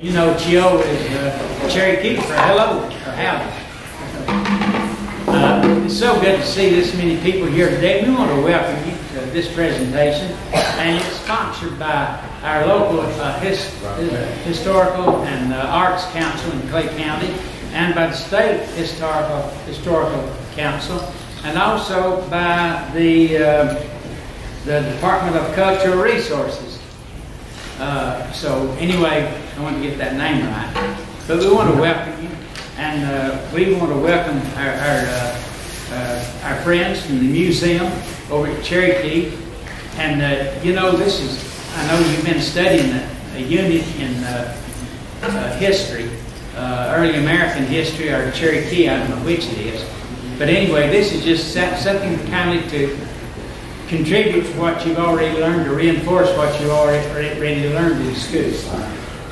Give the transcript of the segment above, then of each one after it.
You know, Chio is Cherokee for hello or howdy. It's so good to see this many people here today. We want to welcome you to this presentation, and it's sponsored by our local Historical and Arts Council in Clay County, and by the State Historical Council, and also by the Department of Cultural Resources. So anyway, I want to get that name right. But we want to welcome you, and we want to welcome our friends from the museum over at Cherokee. And you know, this is, I know you've been studying a unit in history, early American history or Cherokee, I don't know which it is. But anyway, this is just something kind of to contribute to what you've already learned, to reinforce what you've already learned in school.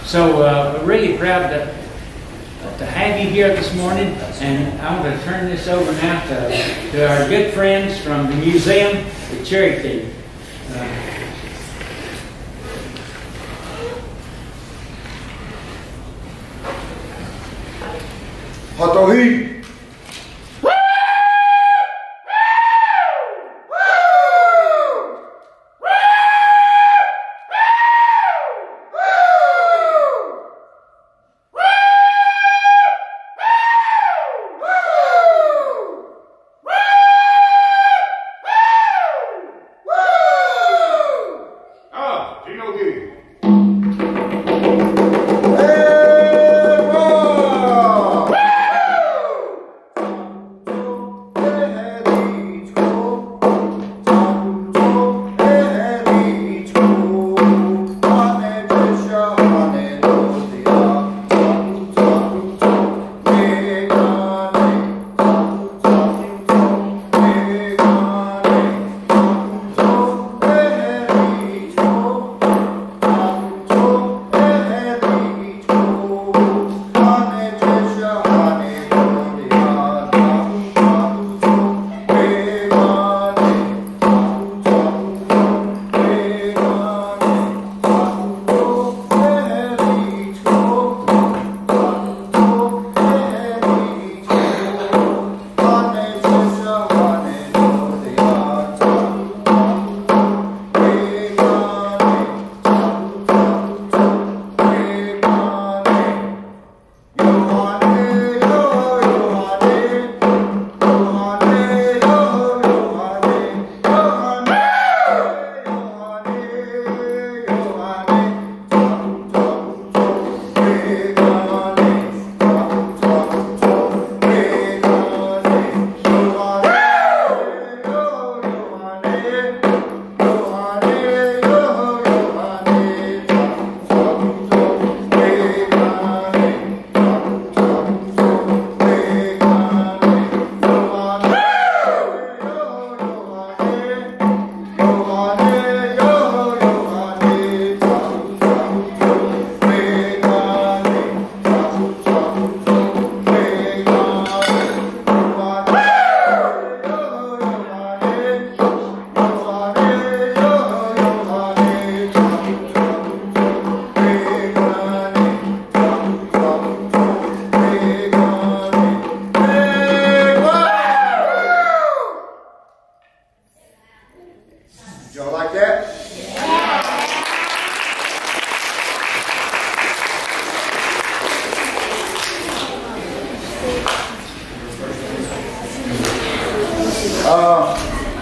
So we're really proud to have you here this morning, and I'm going to turn this over now to our good friends from the museum at Cherokee. Hatohi!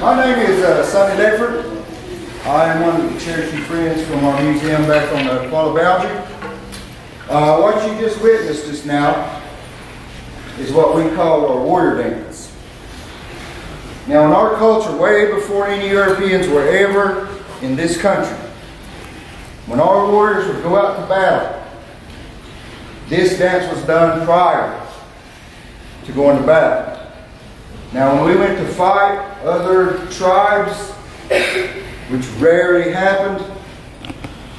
My name is Sonny Ledford. I am one of the Cherokee friends from our museum back on the Qualla boundary. What you just witnessed just now is what we call our warrior dance. Now in our culture, way before any Europeans were ever in this country, when our warriors would go out to battle, this dance was done prior to going to battle. Now when we went to fight other tribes, which rarely happened,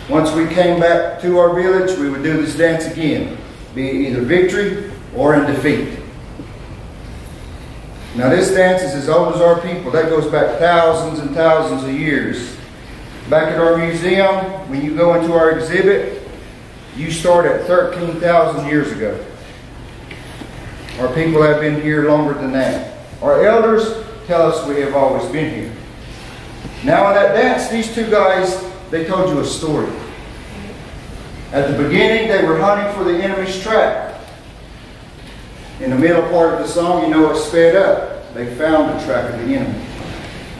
once we came back to our village, we would do this dance again, be it either victory or in defeat. Now this dance is as old as our people. That goes back thousands and thousands of years. Back at our museum, when you go into our exhibit, you start at 13,000 years ago. Our people have been here longer than that. Our elders tell us we have always been here. Now in that dance, these two guys, they told you a story. At the beginning, they were hunting for the enemy's trap. In the middle part of the song, you know, it's sped up. They found the trap of the enemy.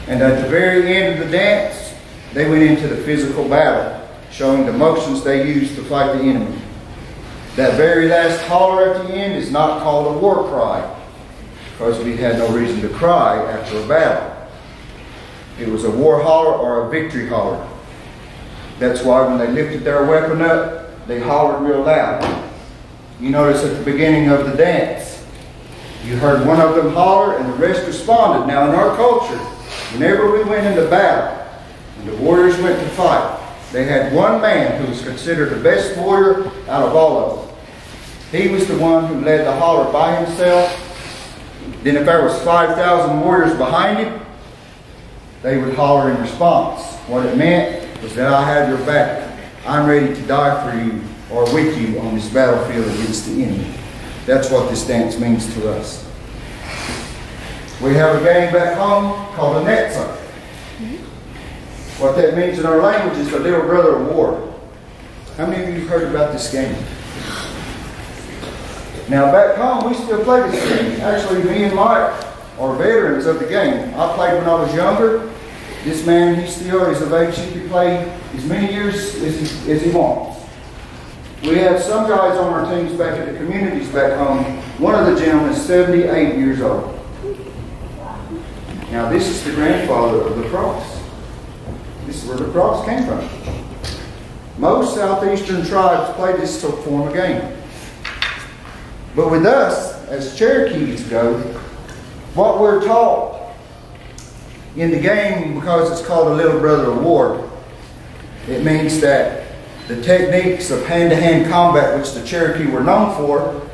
And at the very end of the dance, they went into the physical battle, showing the motions they used to fight the enemy. That very last holler at the end is not called a war cry, because we had no reason to cry after a battle. It was a war holler or a victory holler. That's why when they lifted their weapon up, they hollered real loud. You notice at the beginning of the dance, you heard one of them holler and the rest responded. Now in our culture, whenever we went into battle and the warriors went to fight, they had one man who was considered the best warrior out of all of them. He was the one who led the holler by himself. Then if there was 5,000 warriors behind him, they would holler in response. What it meant was that I have your back. I'm ready to die for you or with you on this battlefield against the enemy. That's what this dance means to us. We have a game back home called a netzer. What that means in our language is the little brother of war. How many of you have heard about this game? Now back home we still play this game. Actually me and Mike are veterans of the game. I played when I was younger. This man, he still is of age. He can play as many years as he wants. We have some guys on our teams back at the communities back home. One of the gentlemen is 78 years old. Now this is the grandfather of the cross. This is where the cross came from. Most southeastern tribes play this form of game. But with us, as Cherokees go, what we're taught in the game, because it's called a little brother of war, it means that the techniques of hand-to-hand combat, which the Cherokee were known for,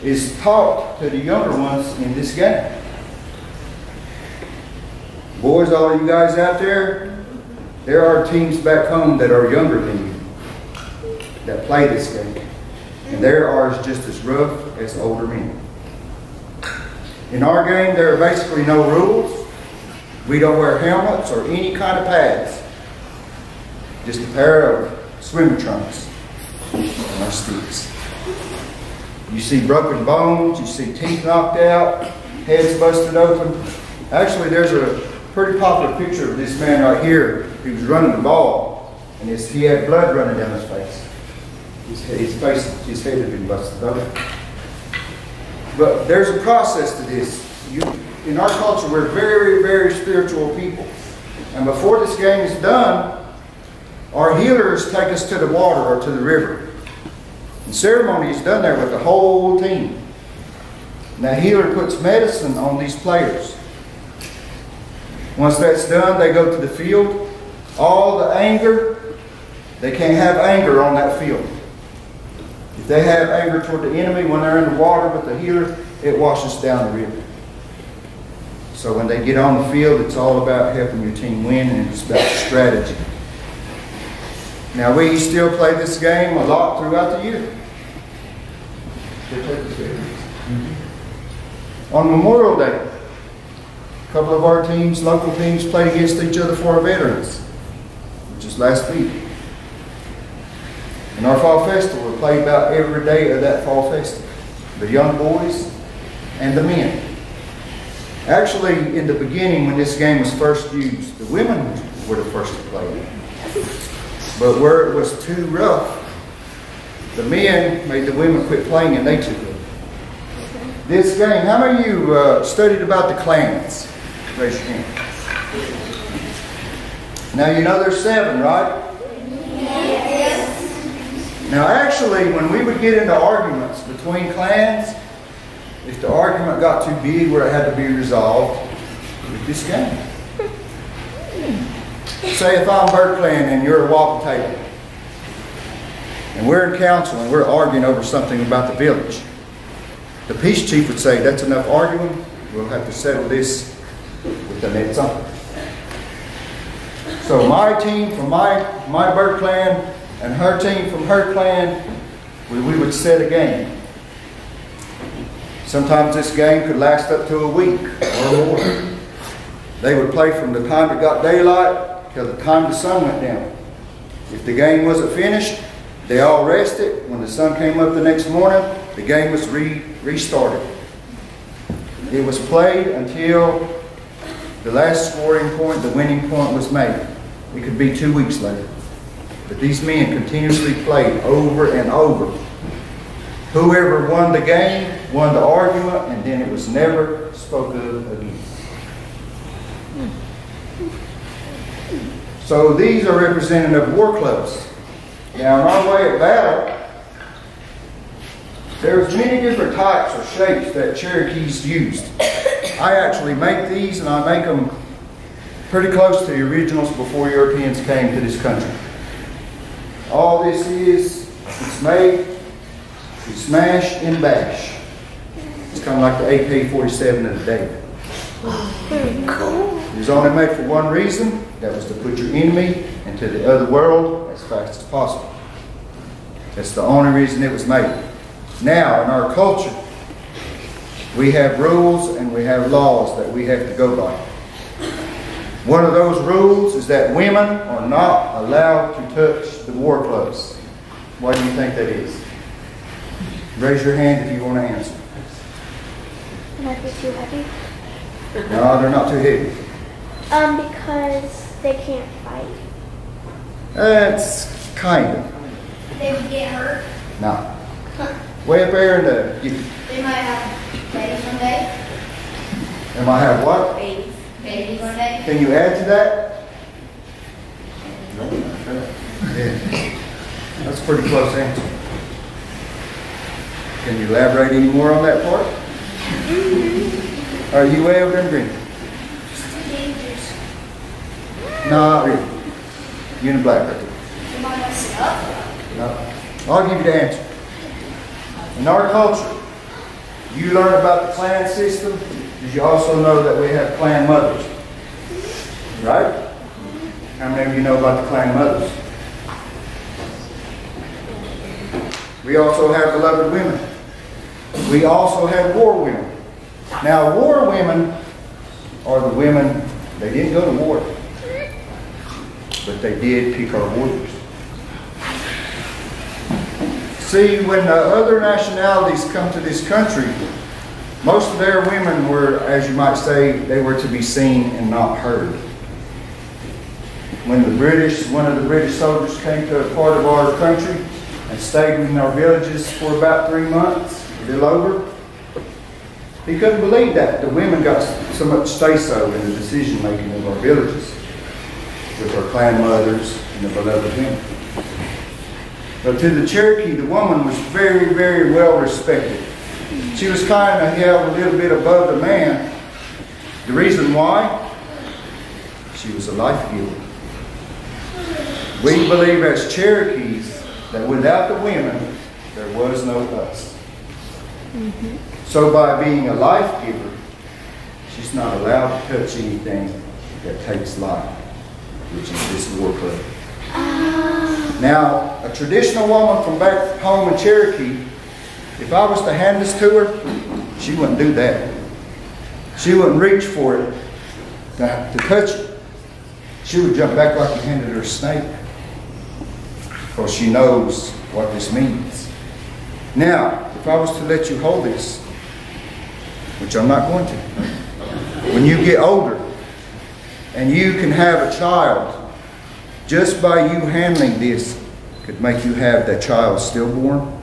is taught to the younger ones in this game. Boys, all you guys out there, there are teams back home that are younger than you that play this game. And their are just as rough as older men. In our game, there are basically no rules. We don't wear helmets or any kind of pads. Just a pair of swimming trunks and our sticks. You see broken bones, you see teeth knocked out, heads busted open. Actually, there's a pretty popular picture of this man right here. He was running the ball, and he had blood running down his face. His head had been busted open. But there's a process to this. In our culture, we're very, very spiritual people. And before this game is done, our healers take us to the water or to the river. The ceremony is done there with the whole team. And the healer puts medicine on these players. Once that's done, they go to the field. All the anger, they can't have anger on that field. If they have anger toward the enemy when they're in the water with the healer, it washes down the river. So when they get on the field, it's all about helping your team win, and it's about strategy. Now we still play this game a lot throughout the year. On Memorial Day, a couple of our teams, local teams, played against each other for our veterans, which is last week. In our fall festival, we play about every day of that fall festival. The young boys and the men. Actually, in the beginning, when this game was first used, the women were the first to play it. But where it was too rough, the men made the women quit playing and they took it. This game, how many of you studied about the clans? Raise your hand. Now you know there's 7, right? Yes. Now actually, when we would get into arguments between clans, if the argument got too big where it had to be resolved, with this game. Say if I'm Bird Clan and you're a Wapataya, and we're in council and we're arguing over something about the village, the peace chief would say, that's enough arguing, we'll have to settle this with the nets on. So my team from my Bird Clan and her team from her clan, we would set a game. Sometimes this game could last up to a week or more. They would play from the time it got daylight till the time the sun went down. If the game wasn't finished, they all rested. When the sun came up the next morning, the game was restarted. It was played until the last scoring point, the winning point, was made. It could be 2 weeks later. But these men continuously played over and over. Whoever won the game won the argument, and then it was never spoken of again. So these are representative war clubs. Now, in our way of battle, there's many different types or shapes that Cherokees used. I actually make these, and I make them pretty close to the originals before Europeans came to this country. All this is, it's made, you smash and bash. It's kind of like the AK-47 of the day. It was only made for one reason. That was to put your enemy into the other world as fast as possible. That's the only reason it was made. Now, in our culture, we have rules and we have laws that we have to go by. One of those rules is that women are not allowed to touch the war clubs. Why do you think that is? Raise your hand if you want to answer. Might be too heavy. No, they're not too heavy. Because they can't fight. That's kind of. They would get hurt. No. Way up there in the... They might have babies one day. They might have what? Babies one day. Can you add to that? Yeah. That's a pretty close answer. Can you elaborate any more on that part? Are you way over there in green? Dangerous. No, not really. You in the black right there. You might mess it up. No. I'll give you the answer. In our culture, you learn about the clan system, because you also know that we have clan mothers. Right? How many of you know about the clan mothers? We also have beloved women. We also have war women. Now, war women are the women, they didn't go to war, but they did pick our warriors. See, when the other nationalities come to this country, most of their women were, as you might say, they were to be seen and not heard. When one of the British soldiers came to a part of our country and stayed in our villages for about 3 months, a little over, he couldn't believe that. The women got so much say-so in the decision-making of our villages with our clan mothers and the beloved women. But to the Cherokee, the woman was very, very well respected. She was kind of held a little bit above the man. The reason why? She was a life giver. We believe as Cherokees that without the women, there was no us. So by being a life giver, she's not allowed to touch anything that takes life, which is this war club. Now, a traditional woman from back home in Cherokee, if I was to hand this to her, she wouldn't do that. She wouldn't reach for it to touch it. She would jump back like you handed her a snake, because she knows what this means. Now, if I was to let you hold this, which I'm not going to, when you get older and you can have a child, just by you handling this could make you have that child stillborn,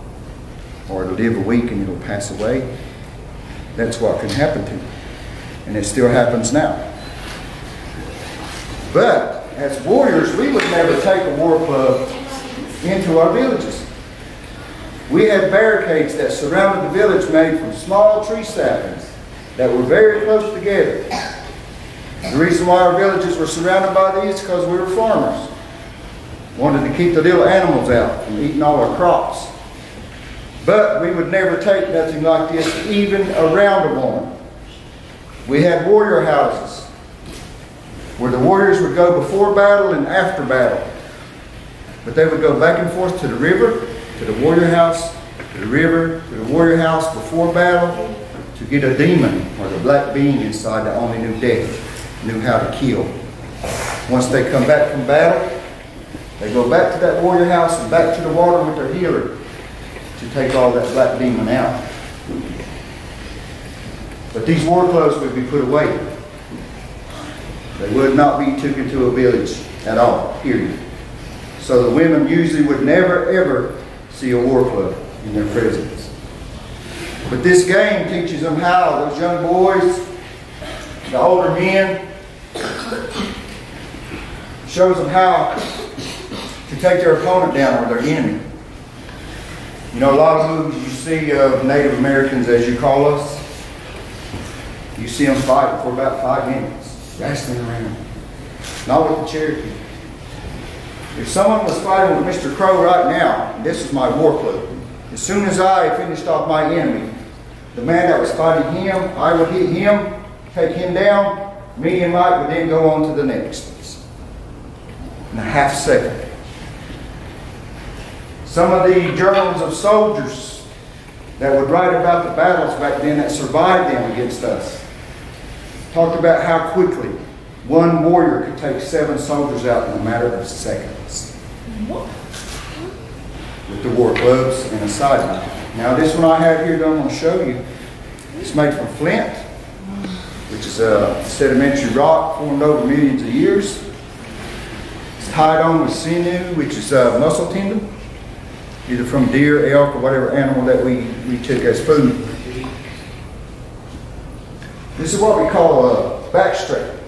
or to live a week and it'll pass away. That's what can happen to you. And it still happens now. But as warriors, we would never take a war club into our villages. We had barricades that surrounded the village made from small tree saplings that were very close together. The reason why our villages were surrounded by these is because we were farmers. Wanted to keep the little animals out from eating all our crops. But we would never take nothing like this even around a woman. We had warrior houses where the warriors would go before battle and after battle. But they would go back and forth to the river, to the warrior house, to the river, to the warrior house before battle to get a demon or the black being inside that only knew death, knew how to kill. Once they come back from battle, they go back to that warrior house and back to the water with their healer to take all that black demon out. But these war clothes would be put away. They would not be taken to a village at all, period. So the women usually would never, ever see a war club in their presence. But this game teaches them how, those young boys, the older men, shows them how to take their opponent down or their enemy. You know, a lot of movies you see of Native Americans, as you call us, you see them fighting for about 5 minutes, wrestling around. Not with the Cherokee. If someone was fighting with Mr. Crow right now, and this is my war club, as soon as I finished off my enemy, the man that was fighting him, I would hit him, take him down, me and Mike would then go on to the next. In a half second. Some of the journals of soldiers that would write about the battles back then that survived them against us talked about how quickly one warrior could take 7 soldiers out in a matter of seconds. With the war clubs and a side knife. Now this one I have here that I'm going to show you, it's made from flint, which is a sedimentary rock formed over millions of years. It's tied on with sinew, which is a muscle tendon, either from deer, elk, or whatever animal that we took as food. This is what we call a backstrap.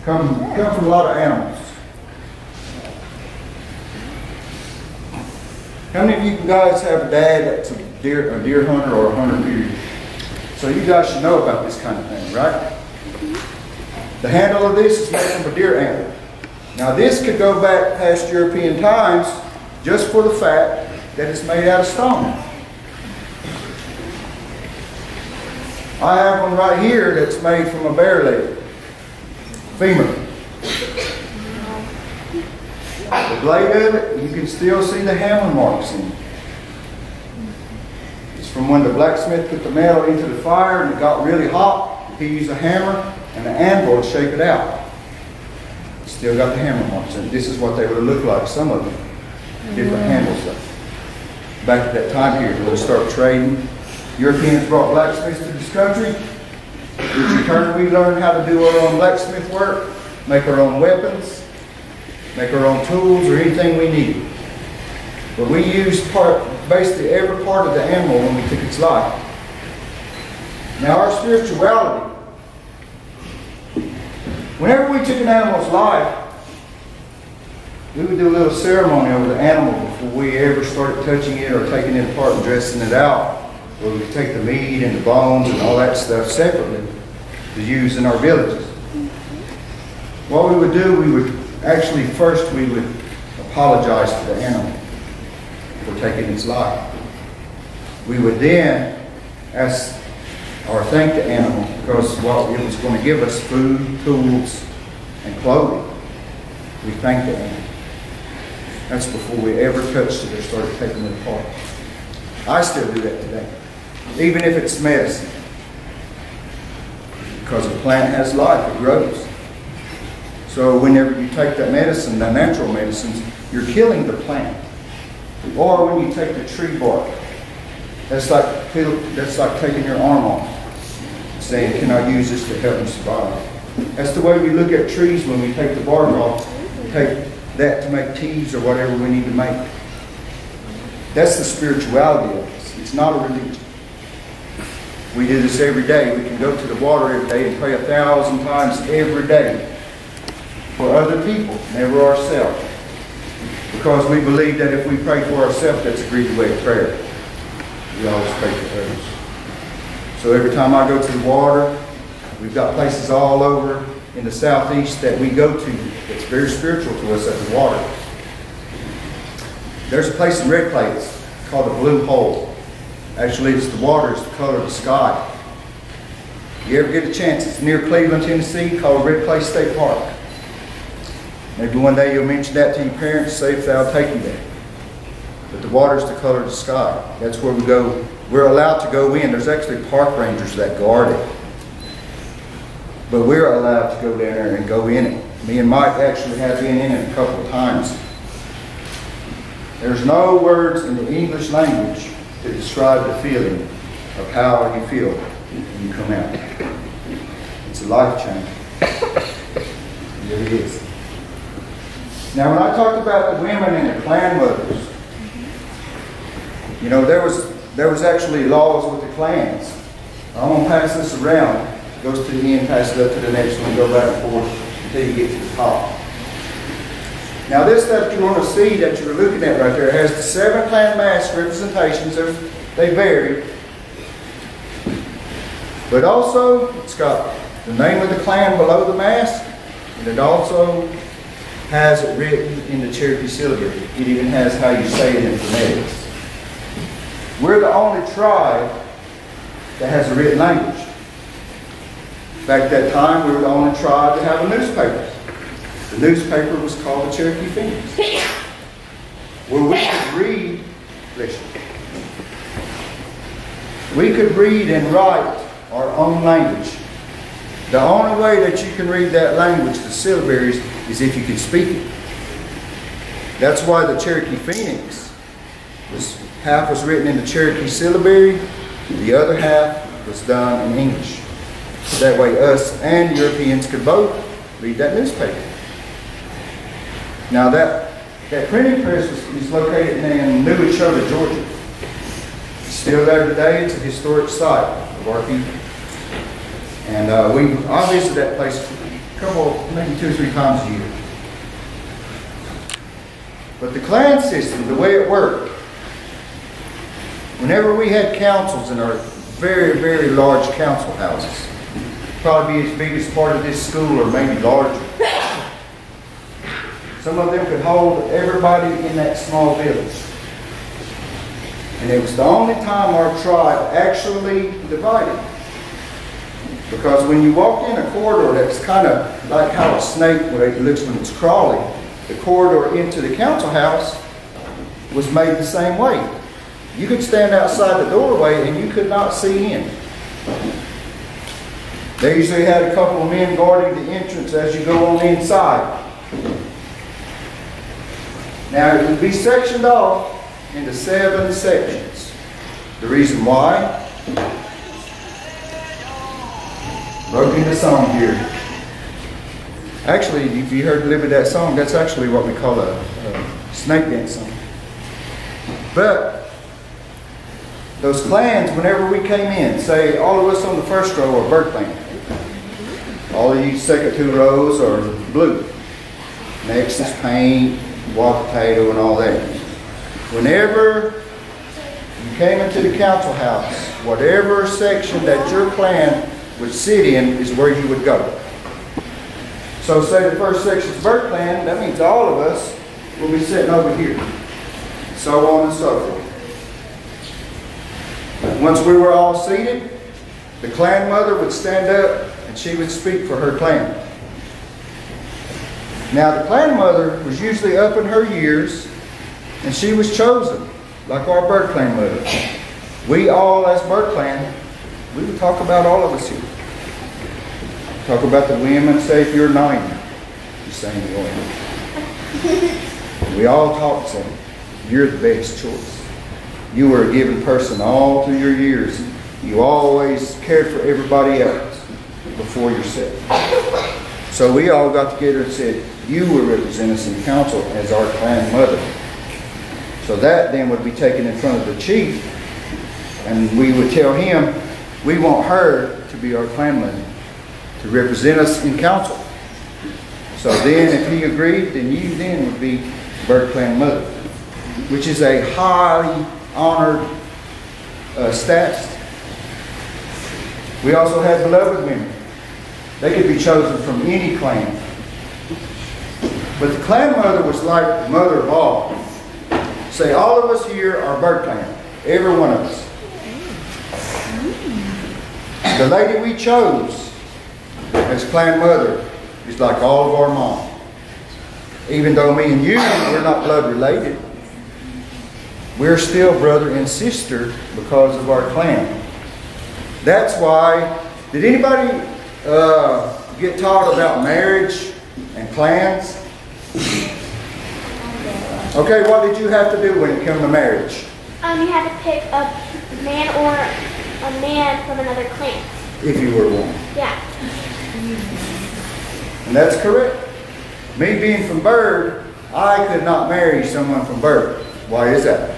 Come from a lot of animals. How many of you guys have a dad that's a deer hunter or a hunter period? So you guys should know about this kind of thing, right? The handle of this is made from a deer antler. Now this could go back past European times just for the fact that it's made out of stone. I have one right here that's made from a bear leg, femur. The blade of it, you can still see the hammer marks in it. It's from when the blacksmith put the metal into the fire and it got really hot. He used a hammer and an anvil to shake it out. Still got the hammer marks, and this is what they would look like, some of them. Different handles though. Back at that time period, when we started trading, Europeans brought blacksmiths to this country, which in turn we learned how to do our own blacksmith work, make our own weapons, make our own tools, or anything we needed. But we used basically every part of the animal when we took its life. Now our spirituality, whenever we took an animal's life, we would do a little ceremony over the animal before we ever started touching it or taking it apart and dressing it out. Where we take the meat and the bones and all that stuff separately to use in our villages. What we would do, we would actually first we would apologize to the animal for taking its life. We would then ask or thank the animal because it was going to give us food, tools, and clothing. We thanked the animal. That's before we ever touched it or started taking it apart. I still do that today, even if it's medicine. Because a plant has life, it grows. So whenever you take that medicine, the natural medicines, you're killing the plant. Or when you take the tree bark, that's like taking your arm off, saying, can I use this to help me survive? That's the way we look at trees when we take the bark off, take that to make teas or whatever we need to make. That's the spirituality of this. It's not a religion. We do this every day. We can go to the water every day and pray 1,000 times every day for other people, never ourselves. Because we believe that if we pray for ourselves, that's a greedy way of prayer. We always pray for others. So every time I go to the water, we've got places all over in the southeast that we go to that's very spiritual to us at the water. There's a place in Red Clay, it's called the Blue Hole. Actually, it's the water, it's the color of the sky. You ever get a chance, it's near Cleveland, Tennessee, called Red Clay State Park. Maybe one day you'll mention that to your parents, say if they'll take you there. But the water's the color of the sky. That's where we go. We're allowed to go in. There's actually park rangers that guard it. But we're allowed to go down there and go in it. Me and Mike actually have been in it a couple of times. There's no words in the English language to describe the feeling of how you feel when you come out. It's a life change. It really is. Now, when I talked about the women and the clan mothers, you know, there was actually laws with the clans. I'm going to pass this around. It goes to the end, pass it up to the next one, go back and forth until you get to the top. Now, this that you want to see that you're looking at right there has the 7 clan mask representations. They vary. But also, it's got the name of the clan below the mask, and it also has it written in the Cherokee syllabary. It even has how you say it in phonetics. We're the only tribe that has a written language. Back at that time, we were the only tribe to have a newspaper. The newspaper was called the Cherokee Indians, where we could read, we could read and write our own language. The only way that you can read that language, the syllabaries, is if you can speak it. That's why the Cherokee Phoenix half was written in the Cherokee syllabary, the other half was done in English. That way us and Europeans could both read that newspaper. Now that printing press is located in New Echota, Georgia. It's still there today. It's a historic site of our people. And I visit that place maybe 2 or 3 times a year. But the clan system, the way it worked, whenever we had councils in our very, very large council houses, probably be as big as part of this school or maybe larger. Some of them could hold everybody in that small village. And it was the only time our tribe actually divided. Because when you walked in a corridor that's kind of like how a snake looks when it's crawling, the corridor into the council house was made the same way. You could stand outside the doorway and you could not see in. They usually had a couple of men guarding the entrance as you go on inside. Now it would be sectioned off into 7 sections. The reason why? Broke into song here. Actually, if you heard a little bit of that song, that's actually what we call a snake dance song. But those clans, whenever we came in, say all of us on the first row are bird clan. All of you second 2 rows are blue. Next is paint, wild potato, and all that. Whenever you came into the council house, whatever section that your clan would sit in is where you would go. So say the first section is bird clan, that means all of us will be sitting over here. So on and so forth. Once we were all seated, the clan mother would stand up and she would speak for her clan. Now the clan mother was usually up in her years and she was chosen, like our bird clan mother. We all as bird clan, we would talk about all of us here. Talk about the women, say if you're 90, you sing the oil. We all talk saying, you're the best choice. You were a given person all through your years. You always cared for everybody else before yourself. So we all got together and said, you will represent us in council as our clan mother. So that then would be taken in front of the chief, and we would tell him, we want her to be our clan mother, to represent us in council. So then if he agreed, then you then would be bird clan mother, which is a highly honored status. We also had beloved women. They could be chosen from any clan. But the clan mother was like the mother of all. Say all of us here are bird clan, every one of us. The lady we chose as clan mother is like all of our mom. even though me and you, we're not blood related, we're still brother and sister because of our clan. That's why, did anybody get taught about marriage and clans? Okay, what did you have to do when it came to marriage? You had to pick a man or a man from another clan. If you were one. Yeah. And that's correct. Me being from Bird, I could not marry someone from Bird. Why is that?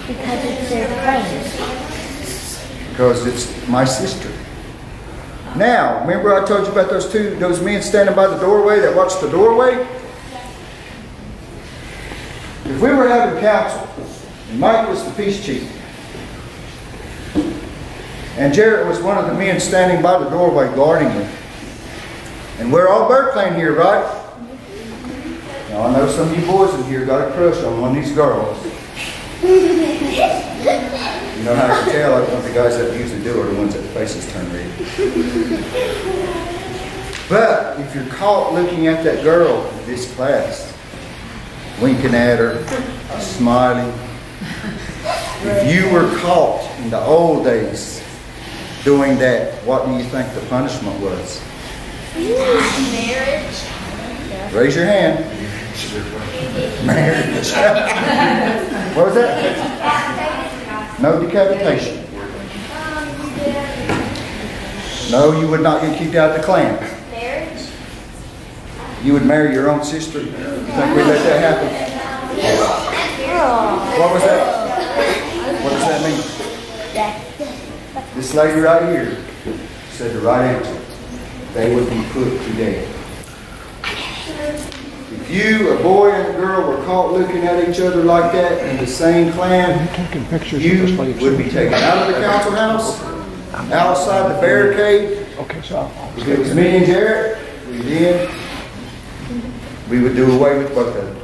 Because it's their clan. Because it's my sister. Now, remember I told you about those men standing by the doorway that watched the doorway? If we were having council, and Mike was the peace chief, and Jarrett was one of the men standing by the doorway guarding him, and we're all Bird clan here, right? Now I know some of you boys in here got a crush on one of these girls. You know how I can tell? One of the guys that usually do are the ones that faces turn red. But if you're caught looking at that girl in this class, winking at her, smiling, if you were caught in the old days doing that, what do you think the punishment was? Marriage. Raise your hand. Marriage. What was that? No decapitation. No, you would not get kicked out of the clan. Marriage. You would marry your own sister. You think we'd let that happen? What was that? What does that mean? This lady right here said the right answer. They would be put to death. If you, a boy and a girl, were caught looking at each other like that in the same clan, you would be taken out of the council house, outside the barricade. If it was me and Jarrett, we would do away with both of them.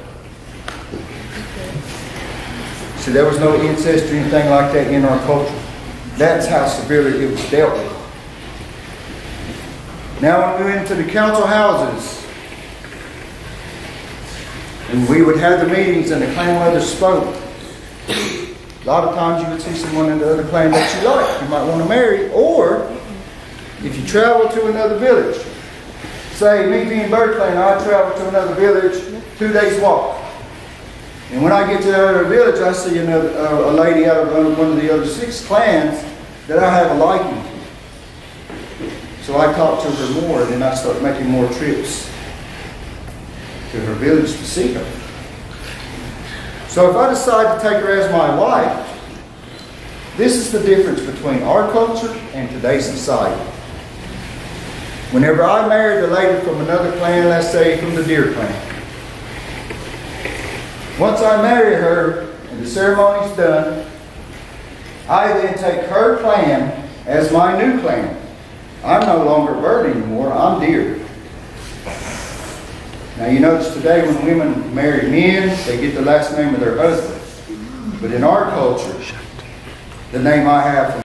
See, there was no incest or anything like that in our culture. That's how severely it was dealt with. Now when we went into the council houses, and we would have the meetings and the clan leaders spoke, a lot of times you would see someone in the other clan that you like, you might want to marry, or if you travel to another village, say me being Bird clan, I travel to another village, 2 days walk. And when I get to the other village, I see a lady out of one of the other 6 clans that I have a liking to. So I talk to her more, and then I start making more trips to her village to see her. So if I decide to take her as my wife, this is the difference between our culture and today's society. Whenever I married a lady from another clan, let's say from the Deer clan, once I marry her and the ceremony's done, I then take her clan as my new clan. I'm no longer Bird anymore, I'm Deer. Now you notice today when women marry men, they get the last name of their husband. But in our culture, the name I have from